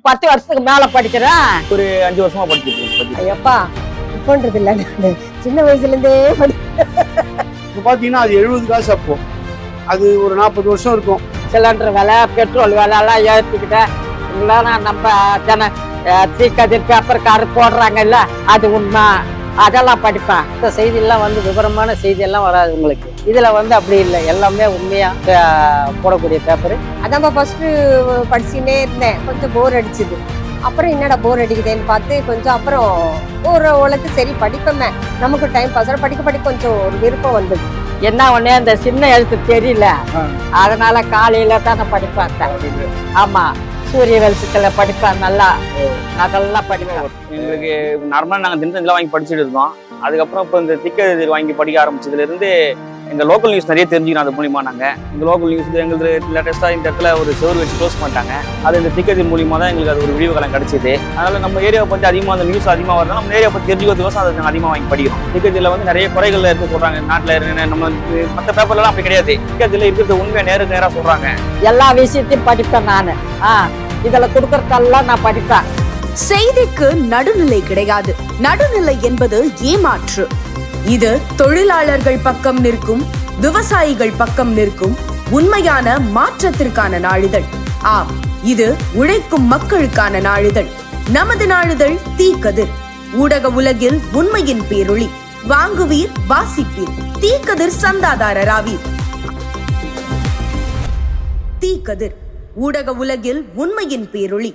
10 வருஷத்துக்கு மேல படிக்கிறேன். ஒரு 5 வருஷமா படிச்சிருக்கேன். ஐயப்பா இப்பன்றது இல்ல, சின்ன வயசுல இருந்தே இப்போ பார்த்தீங்கன்னா அது 70 காசு. அப்போ அது ஒரு 40 வருஷம் இருக்கும். சிலிண்டர் விலை, பெட்ரோல் விலை எல்லாம் ஏற்றிக்கிட்டேன். நம்ம தீக்கதிர் பேப்பர் காரு போடுறாங்க இல்ல, அது உண்மை. அதெல்லாம் படிப்பேன். இந்த செய்தியெல்லாம் வந்து விவரமான செய்தியெல்லாம் வராது உங்களுக்கு. இதுல வந்து அப்படி இல்லை, எல்லாமே உண்மையா போடக்கூடிய பேப்பரு. அதான் ஃபர்ஸ்ட் படிச்சுட்டே இருந்தேன். கொஞ்சம் போர் அடிச்சுது. அப்புறம் என்னடா போர் அடிக்குதுன்னு பார்த்து கொஞ்சம் அப்புறம் ஒரு உலகத்து சரி படிப்போமே, நமக்கு டைம் பாஸ் படிக்க கொஞ்சம் ஒரு விருப்பம் வந்தது. என்ன ஒண்ணு அந்த சின்ன எழுத்து தெரியல, அதனால காலையில தான் நான் படிப்பேன். ஆமா, சூரிய வெளிச்சத்துல படிப்பேன். நல்லா அதெல்லாம் படிப்பேன். எங்களுக்கு நார்மலா நாங்க தினத்தந்தில வாங்கி படிச்சுட்டு இருந்தோம். அதுக்கப்புறம் இப்போ இந்த திக்கதிர் வாங்கி படிக்க ஆரம்பிச்சதுல இருந்து எங்க லோக்கல் நியூஸ் நிறைய தெரிஞ்சுக்கணும். அது மூலியமா நாங்க இந்த லோக்கல் நியூஸ் எங்களுக்கு லேட்டஸ்டா இந்த இடத்துல ஒரு செவரு வச்சு க்ளோஸ் பண்ணிட்டாங்க. அது இந்த திக்கதிர் மூலியமா தான் எங்களுக்கு அது ஒரு விடிவு காலம் கிடைச்சிது. அதனால நம்ம ஏரியாவை பத்தி அதிகமாக அந்த நியூஸ் அதிகமாக வரதுனால நம்ம ஏரியா பத்தி தெரிஞ்சுக்கிறதுக்கோசம் அதை அதிகமாக வாங்கி படிக்கிறோம். திக்கதிரில் வந்து நிறைய குறைகள் இருக்கு சொல்றாங்க. நாட்டில் நம்ம மற்ற பேப்பர்லாம் அப்படி கிடையாது. திக்கதிரில் இருக்கிறது உண்மையை நேராக சொல்றாங்க. எல்லா விஷயத்தையும் படிப்பேன் நானு. இதுல கொடுக்கறதெல்லாம் நான் படிப்பேன். செய்திக்கு நடுநிலை கிடையாது. நடுநிலை என்பது ஏமாற்று. இது தொழிலாளர்கள் பக்கம் நிற்கும், விவசாயிகள் பக்கம் நிற்கும் உண்மையான மாற்றத்திற்கான நாளிதழ். ஆம், இது உழைக்கும் மக்களுக்கான நாளிதழ். நமது நாளிதழ் தீக்கதிர். ஊடக உலகில் உண்மையின் பேரொளி. வாங்குவீர், வாசிப்பீர், தீக்கதிர் சந்தாதாரராவீர். தீக்கதிர் ஊடக உலகில் உண்மையின் பேரொளி.